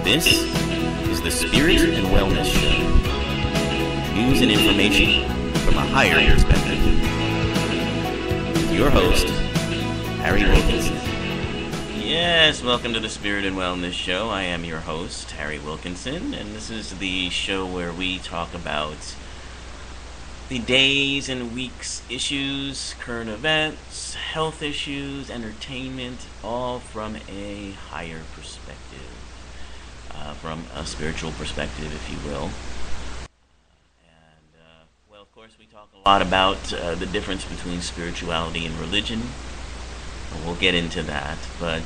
This is the Spirit and Wellness Show. News and information from a higher perspective. Your host, Harry Wilkinson. Yes, welcome to the Spirit and Wellness Show. I am your host, Harry Wilkinson, and this is the show where we talk about the days and weeks issues, current events, health issues, entertainment, all from a higher perspective, from a spiritual perspective, if you will. Well, of course, we talk a lot about the difference between spirituality and religion. We'll get into that, but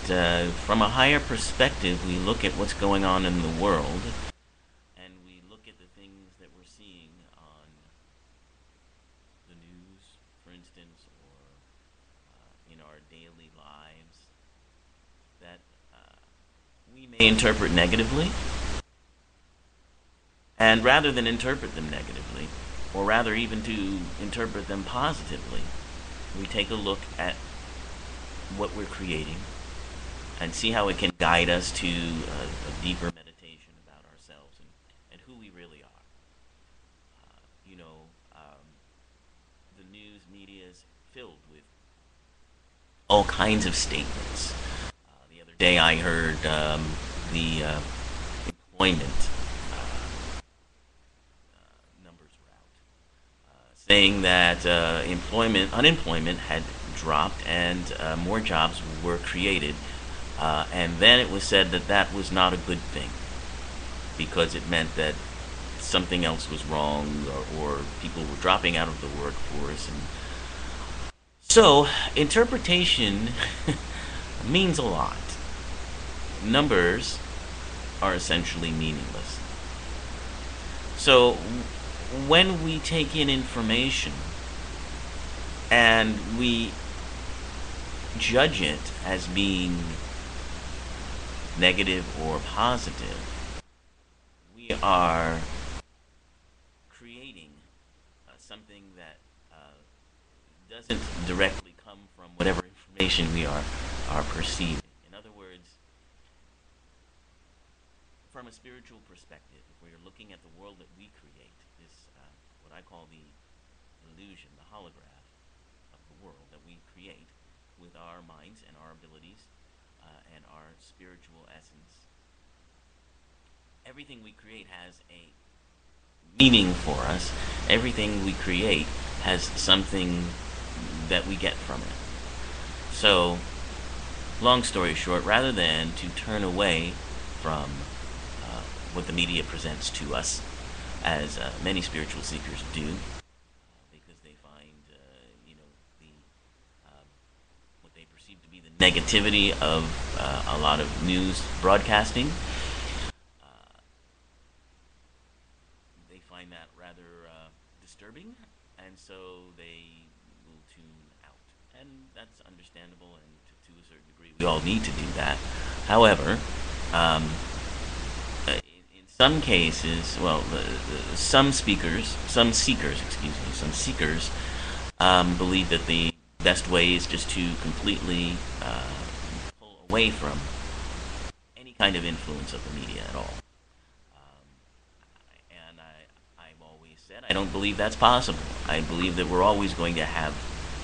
from a higher perspective, we look at what's going on in the world, and we look at the things that we're seeing on the news, for instance, or in our daily lives, that we may interpret negatively, and rather than interpret them negatively, or rather even to interpret them positively, we take a look at what we're creating and see how it can guide us to a deeper meditation about ourselves and who we really are. The news media is filled with all kinds of statements. The other day I heard the employment numbers were out, saying that unemployment had dropped and more jobs were created, and then it was said that that was not a good thing because it meant that something else was wrong, or people were dropping out of the workforce. And so interpretation means a lot. Numbers are essentially meaningless. So when we take in information and we judge it as being negative or positive, we are creating something that doesn't directly come from whatever information we are perceiving. In other words, from a spiritual perspective, if we are looking at the world that we create, this what I call the illusion, the holograph of the world that we create with our minds and our abilities and our spiritual essence. Everything we create has a meaning for us. Everything we create has something that we get from it. So, long story short, rather than to turn away from what the media presents to us, as many spiritual seekers do, because they find what they perceive to be the negativity of a lot of news broadcasting. They find that rather disturbing, and so they will tune out. And that's understandable, and to a certain degree, we all need to do that. However, in some cases, well, some seekers believe that the best way is just to completely pull away from any kind of influence of the media at all. And I've always said I don't believe that's possible. I believe that we're always going to have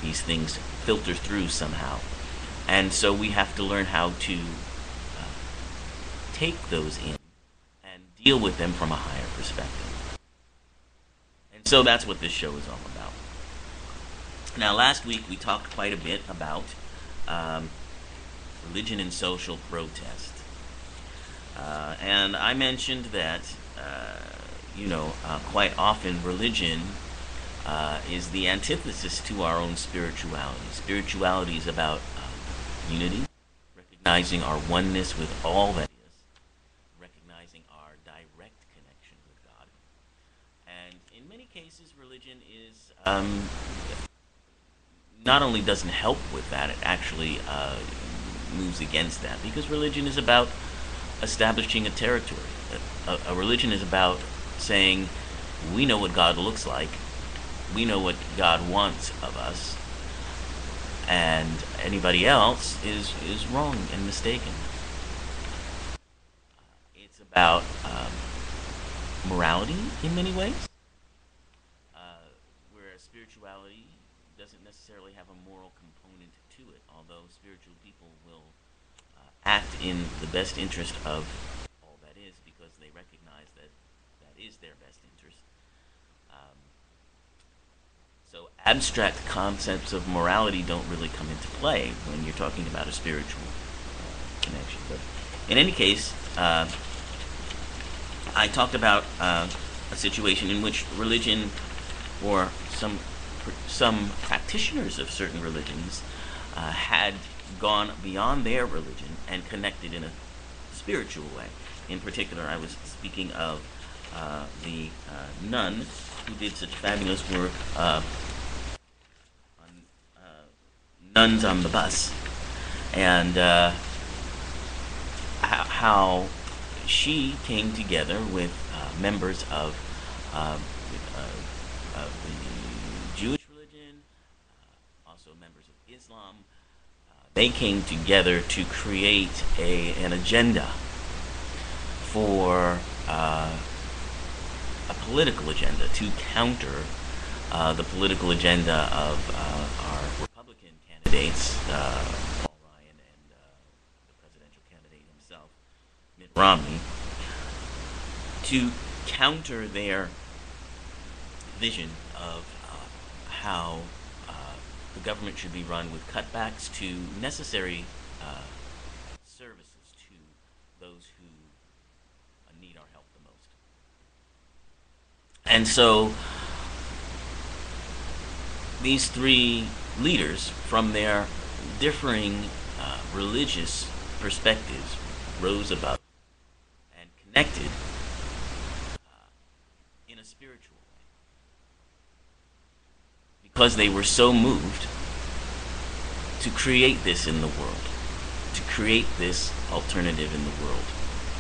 these things filter through somehow. And so we have to learn how to take those in and deal with them from a higher perspective. And so that's what this show is all about. Now, last week we talked quite a bit about religion and social protest. And I mentioned that, quite often religion is the antithesis to our own spirituality. Spirituality is about unity, recognizing our oneness with all that is, recognizing our direct connection with God. And in many cases, religion is not only doesn't help with that, it actually moves against that, because religion is about establishing a territory. A religion is about saying, we know what God looks like, we know what God wants of us, and anybody else is wrong and mistaken. It's about morality in many ways, whereas spirituality doesn't necessarily have a moral component to it, although spiritual people will act in the best interest of all that is because they recognize that that is their best interest. Um, so abstract concepts of morality don't really come into play when you're talking about a spiritual connection. But in any case, I talked about a situation in which religion, or some practitioners of certain religions, had gone beyond their religion and connected in a spiritual way. In particular, I was speaking of the nun who did such fabulous work on Nuns on the Bus, and how she came together with members uh, of the Jewish religion, also members of Islam. They came together to create an agenda for a political agenda to counter the political agenda of our Republican candidates, Paul Ryan and the presidential candidate himself, Mitt Romney, to counter their vision of how the government should be run with cutbacks to necessary services to those who need our help the most. And so these three leaders, from their differing religious perspectives, rose above and connected in a spiritual way because they were so moved to create this in the world, to create this alternative in the world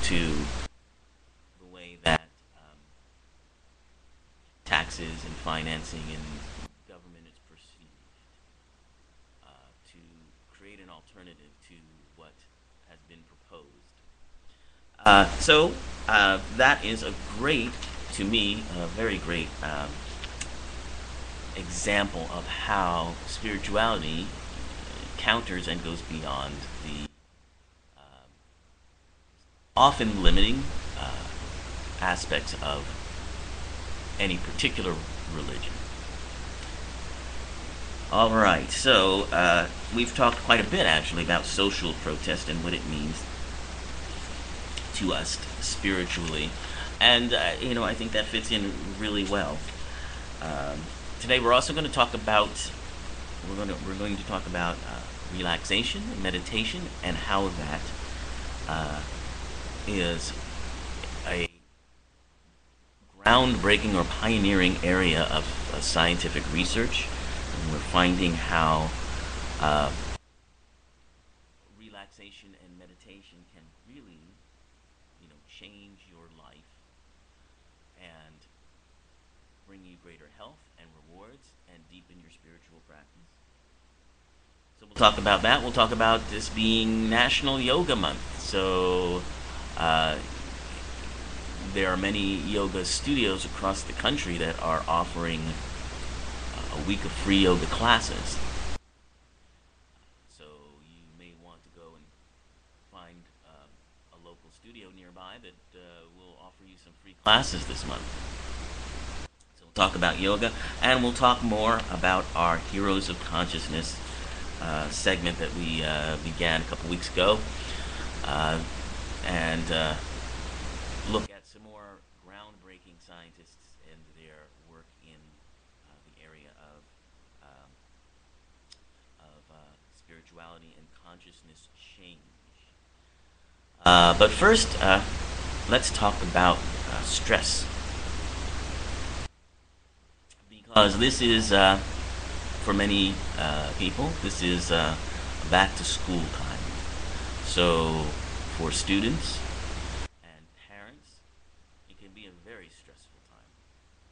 to the way that taxes and financing and government is perceived, to create an alternative to what has been proposed. So that is a great, to me, a very great example of how spirituality counters and goes beyond the often limiting aspects of any particular religion. All right, so we've talked quite a bit actually about social protest and what it means to us spiritually, and I think that fits in really well. Today we're also going to talk about relaxation and meditation and how that is a groundbreaking or pioneering area of scientific research. And we're finding how relaxation and meditation can really, change your life and bring you greater health and rewards and deepen your spiritual practice. So we'll talk about that. We'll talk about this being National Yoga Month. So there are many yoga studios across the country that are offering a week of free yoga classes. So you may want to go and find a local studio nearby that will offer you some free classes this month. So we'll talk about yoga, and we'll talk more about our Heroes of Consciousness segment that we began a couple weeks ago, and look at some more groundbreaking scientists and their work in the area of spirituality and consciousness change. But first, let's talk about stress, because this is, for many people, this is back to school time. So for students and parents, it can be a very stressful time.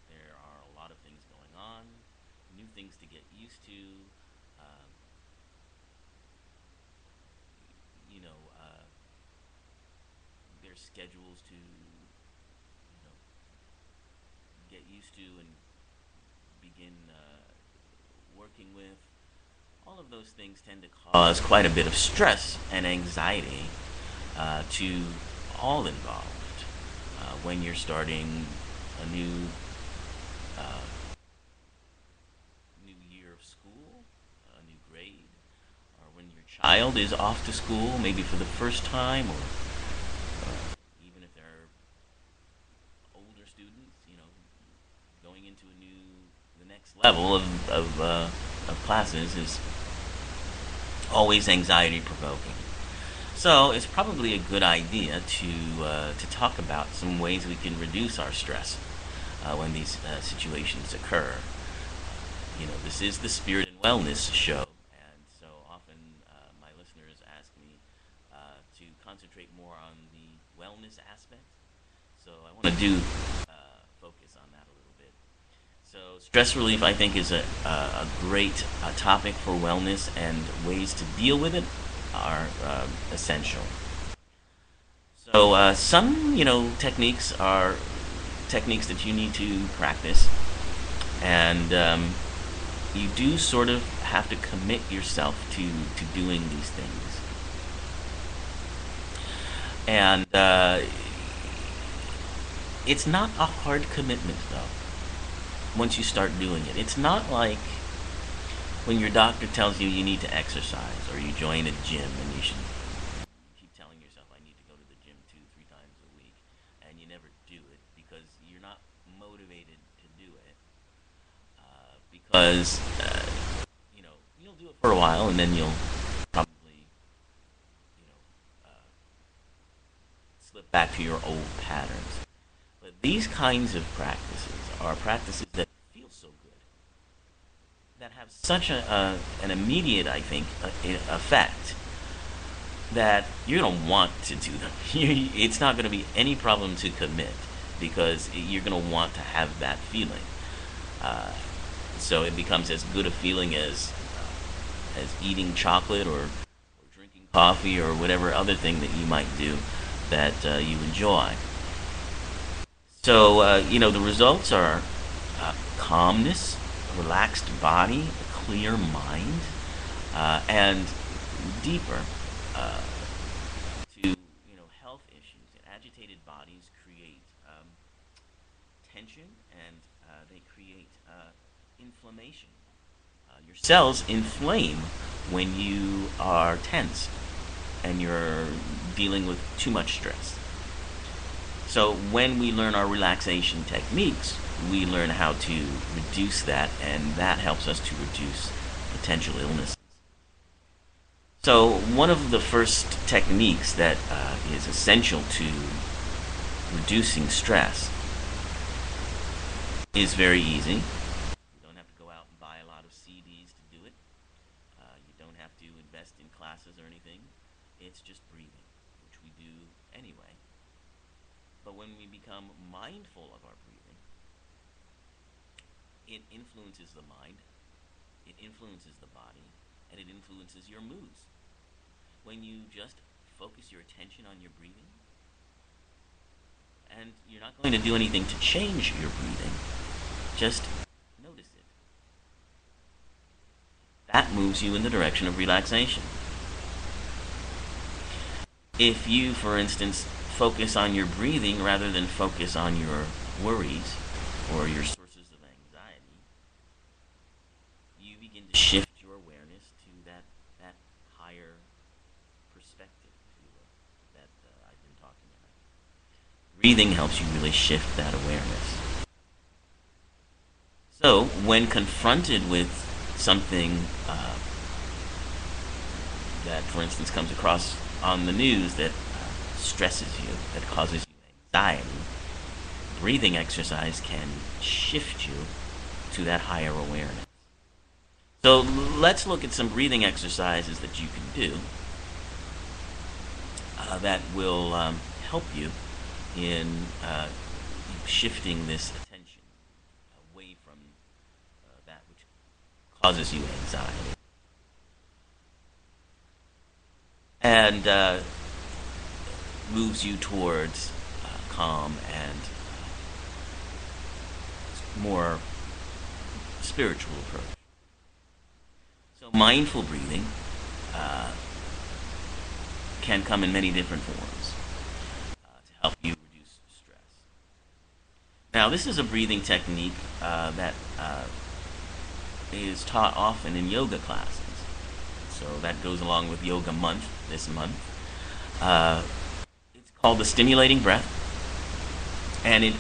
There are a lot of things going on, new things to get used to. Um, there schedules to get used to and begin working with. All of those things tend to cause quite a bit of stress and anxiety to all involved when you're starting a uh, new year of school, a new grade, or when your child is off to school, maybe for the first time, or even if they're older students, going into the next level of classes is always anxiety provoking. So it's probably a good idea to talk about some ways we can reduce our stress when these situations occur. This is the Spirit and Wellness Show, and so often my listeners ask me to concentrate more on the wellness aspect. So I want to do focus on that a little bit. So stress relief, I think, is a great topic for wellness, and ways to deal with it are essential. So some, techniques are techniques that you need to practice, and you do sort of have to commit yourself to doing these things. And it's not a hard commitment, though, once you start doing it. It's not like when your doctor tells you need to exercise, or you join a gym and you should keep telling yourself, I need to go to the gym 2, 3 times a week, and you never do it because you're not motivated to do it. Because you'll do it for a while, and then you'll probably slip back to your old patterns. But these kinds of practices are practices that feel so good, that have such an immediate, I think, effect, that you're going to want to do them. It's not going to be any problem to commit, because you're going to want to have that feeling. So it becomes as good a feeling as eating chocolate, or drinking coffee, or whatever other thing that you might do that you enjoy. So, the results are calmness, a relaxed body, a clear mind, and deeper to, health issues. Agitated bodies create tension, and they create inflammation. Your cells inflame when you are tense and you're dealing with too much stress. So when we learn our relaxation techniques, we learn how to reduce that, and that helps us to reduce potential illnesses. So one of the first techniques that is essential to reducing stress is very easy. You don't have to go out and buy a lot of CDs to do it. You don't have to invest in classes or anything. It's just breathing, which we do anyway. But when we become mindful of our breathing, it influences the mind, it influences the body, and it influences your moods. When you just focus your attention on your breathing, and you're not going to do anything to change your breathing, just notice it. That moves you in the direction of relaxation. If you, for instance, focus on your breathing rather than focus on your worries or your sources of anxiety, you begin to shift your awareness to that higher perspective, if you will, that I've been talking about. Breathing helps you really shift that awareness. So, when confronted with something that, for instance, comes across on the news that stresses you, that causes you anxiety, breathing exercise can shift you to that higher awareness. So let's look at some breathing exercises that you can do that will help you in shifting this attention away from that which causes you anxiety. And moves you towards calm and more spiritual approach. So mindful breathing uh, can come in many different forms to help you reduce stress. Now, this is a breathing technique that is taught often in yoga classes. So that goes along with Yoga Month this month. Uh, it's called the stimulating breath, and it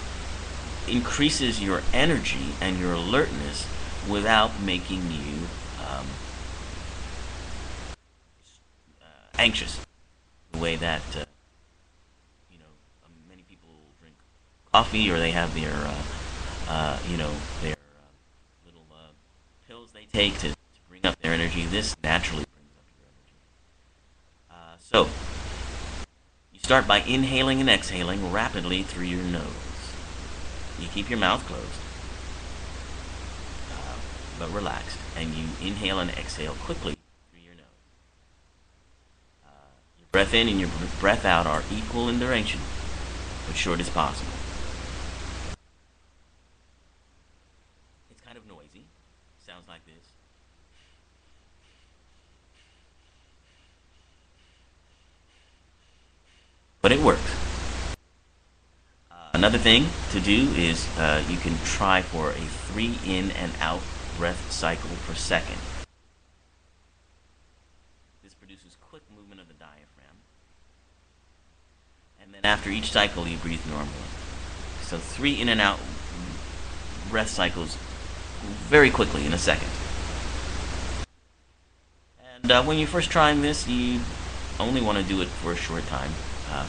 increases your energy and your alertness without making you um, anxious. The way that many people drink coffee, or they have their little pills they take to bring up their energy. This naturally brings up your energy. So you start by inhaling and exhaling rapidly through your nose. You keep your mouth closed, but relaxed, and you inhale and exhale quickly through your nose. Your breath in and your breath out are equal in duration, but short as possible. It's kind of noisy. Sounds like this. But it works. Another thing to do is you can try for a 3 in and out breath cycle per second. This produces quick movement of the diaphragm. And then after each cycle, you breathe normally. So 3 in and out breath cycles very quickly in a second. And when you're first trying this, you only want to do it for a short time.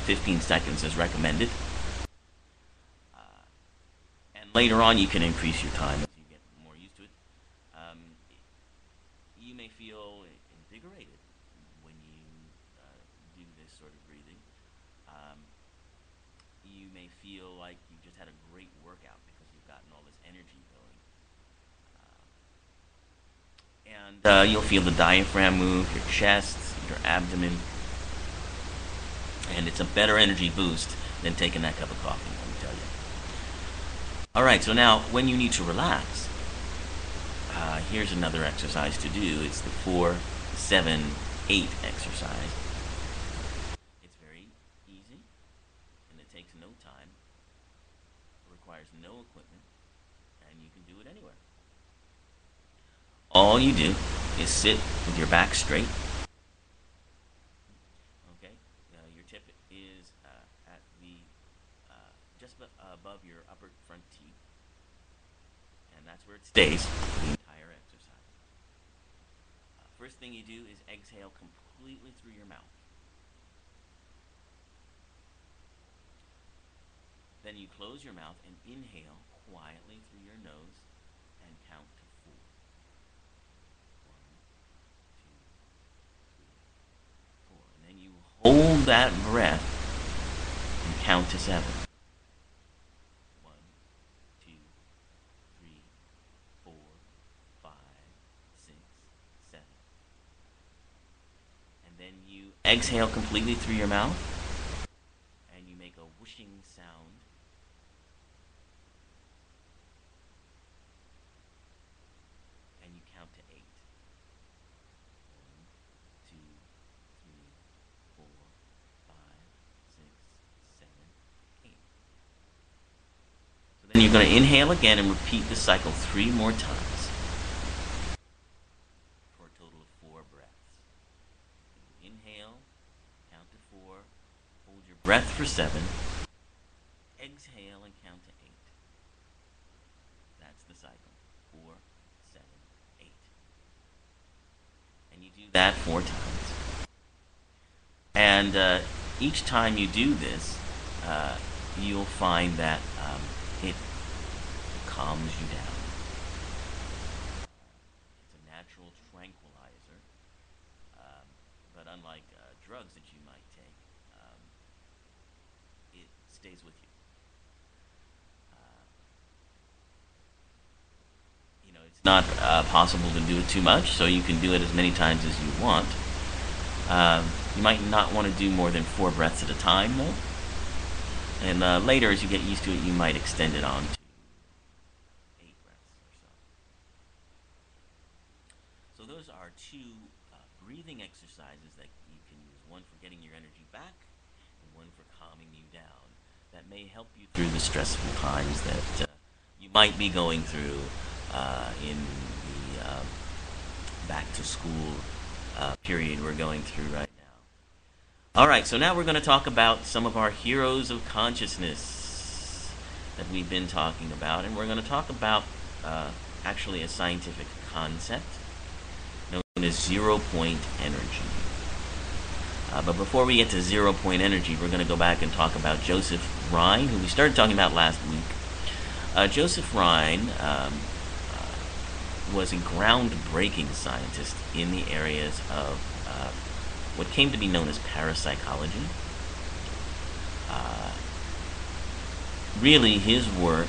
15 seconds is recommended. And later on, you can increase your time as you get more used to it. Um, you may feel invigorated when you do this sort of breathing. Um, you may feel like you just had a great workout because you've gotten all this energy going. And you'll feel the diaphragm move, your chest, your abdomen. And it's a better energy boost than taking that cup of coffee, let me tell you. All right, so now when you need to relax, here's another exercise to do. It's the 4, 7, 8 exercise. It's very easy, and it takes no time. It requires no equipment, and you can do it anywhere. All you do is sit with your back straight. Okay, your tip is at the just above your upper front teeth, and that's where it stays for the entire exercise. First thing you do is exhale completely through your mouth. Then you close your mouth and inhale quietly through your nose and count to 4. 1, 2, 3, 4. And then you hold that breath and count to 7. 1, 2, 3, 4, 5, 6, 7. And then you exhale completely through your mouth, and you make a whooshing sound. And you count to 8. 1, 2, 3, 4, 5, 6, 7, 8. So then you're going to inhale again and repeat the cycle 3 more times for a total of 4 breaths. Inhale, count to 4, hold your breath for 7, exhale and count to 8. That's the cycle. 4, 7, 8. And you do that 4 times. And each time you do this, you'll find that it calms you down. It's a natural tranquilizer, but unlike drugs that you might take, it stays with you. It's not possible to do it too much, so you can do it as many times as you want. You might not want to do more than 4 breaths at a time, though. And later, as you get used to it, you might extend it on to 8 breaths or so. So those are 2 breathing exercises that you can use. One for getting your energy back, and one for calming you down. That may help you through the stressful times that you might be going through in the back to school period we're going through right now. All right, so now we're going to talk about some of our heroes of consciousness that we've been talking about, and we're going to talk about actually a scientific concept known as zero-point energy. But before we get to zero-point energy, we're going to go back and talk about Joseph Rhine, who we started talking about last week. Joseph Rhine was a groundbreaking scientist in the areas of what came to be known as parapsychology. Really, his work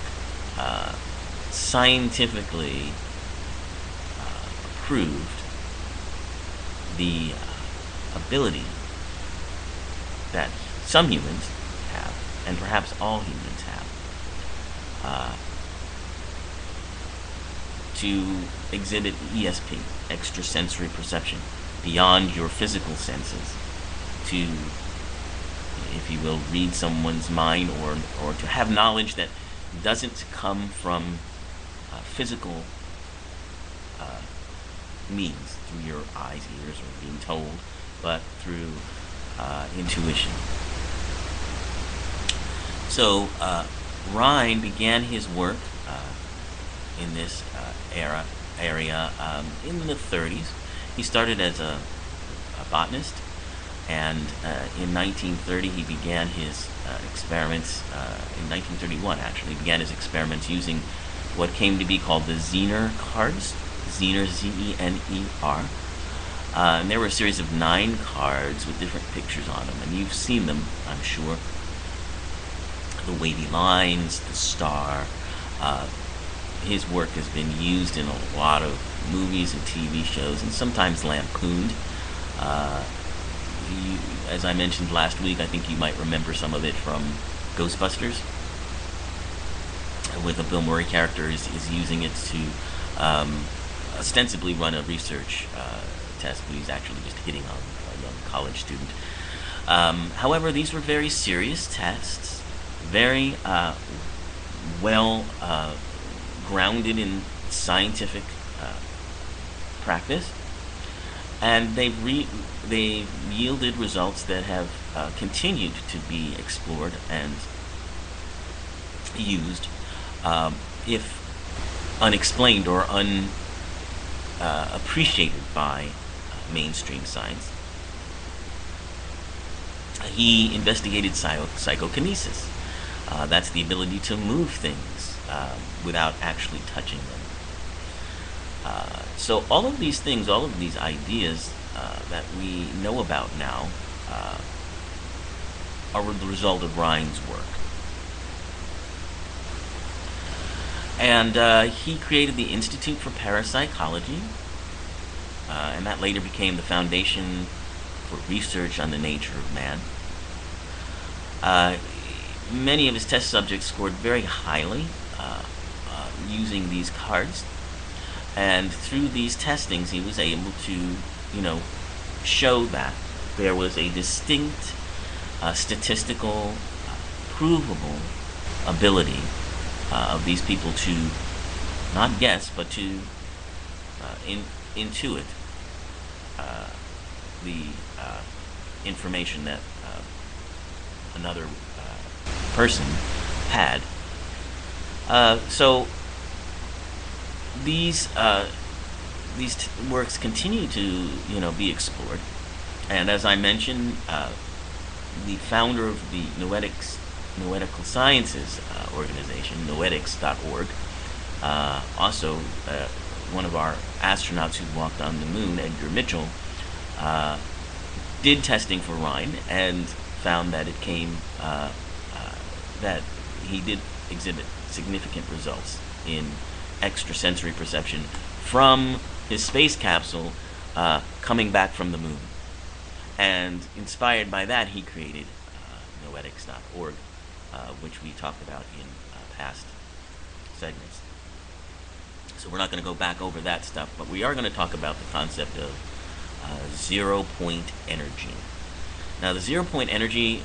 scientifically proved the ability that some humans have, and perhaps all humans have, to exhibit ESP, extrasensory perception, beyond your physical senses, to, if you will, read someone's mind, or to have knowledge that doesn't come from physical means, through your eyes, ears, or being told, but through intuition. So Rhine began his work in this area in the 30s. He started as a botanist, and in 1930 he began his experiments. In 1931, actually, began his experiments using what came to be called the Zener cards. Zener, Z-E-N-E-R. And there were a series of 9 cards with different pictures on them, and you've seen them, I'm sure. The wavy lines, the star. His work has been used in a lot of movies and TV shows, and sometimes lampooned. As I mentioned last week, I think you might remember some of it from Ghostbusters, where the Bill Murray character is using it to ostensibly run a research test, but he's actually just hitting on a young college student. However, these were very serious tests, very well grounded in scientific practice, and they've yielded results that have continued to be explored and used, if unexplained or unappreciated by mainstream science. He investigated psychokinesis. That's the ability to move things without actually touching them. So all of these things, all of these ideas that we know about now are the result of Rhine's work. And he created the Institute for Parapsychology, and that later became the Foundation for Research on the Nature of Man. Many of his test subjects scored very highly using these cards, and through these testings he was able to, show that there was a distinct statistical, provable ability of these people to not guess, but to intuit the information that another person had. So these works continue to be explored, and as I mentioned, the founder of the Noetical Sciences organization, noetics.org, also one of our astronauts who walked on the moon, Edgar Mitchell, did testing for Rhine and found that it came that he did exhibit significant results in extrasensory perception from his space capsule coming back from the moon. And inspired by that, he created noetics.org, which we talked about in past segments. So we're not going to go back over that stuff, but we are going to talk about the concept of zero-point energy. Now, the zero-point energy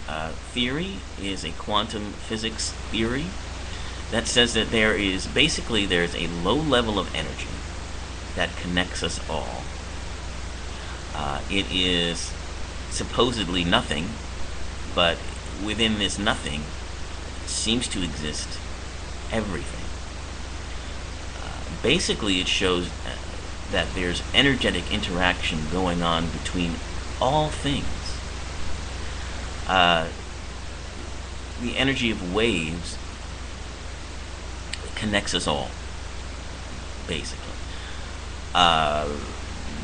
theory is a quantum physics theory that says that there's a low level of energy that connects us all. It is supposedly nothing, but within this nothing seems to exist everything. Basically, it shows that there's energetic interaction going on between all things. The energy of waves connects us all, basically.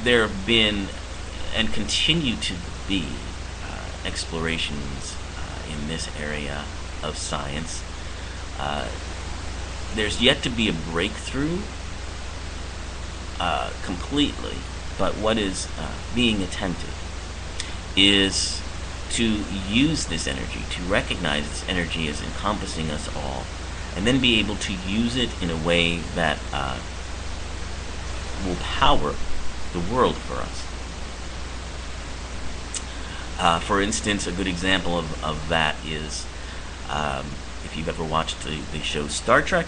There have been and continue to be explorations in this area of science. There's yet to be a breakthrough completely, but what is being attempted is to use this energy, to recognize this energy as encompassing us all, and then be able to use it in a way that will power the world for us. For instance, a good example of that is if you've ever watched the show Star Trek,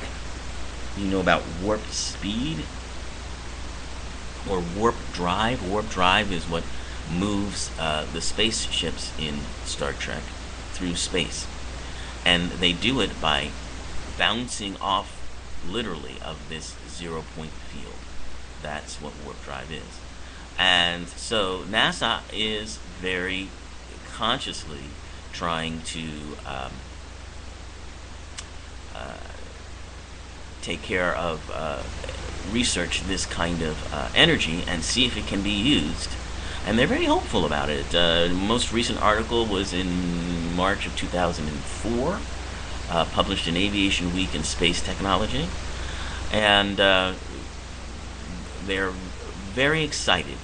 you know about warp speed or warp drive. Warp drive is what moves the spaceships in Star Trek through space. And they do it by bouncing off, literally, of this zero-point field. That's what warp drive is. And so NASA is very consciously trying to take care of research this kind of energy and see if it can be used. And they're very hopeful about it. The most recent article was in March of 2004, published in Aviation Week and Space Technology. And they're very excited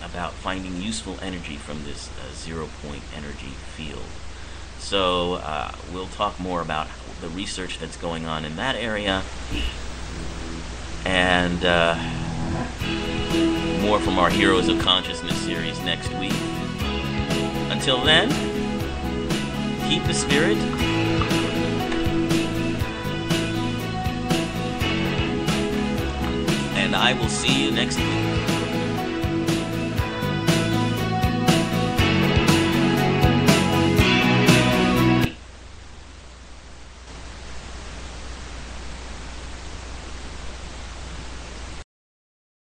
about finding useful energy from this zero-point energy field. So we'll talk more about the research that's going on in that area, and more from our Heroes of Consciousness series next week. Until then, keep the spirit, and I will see you next week.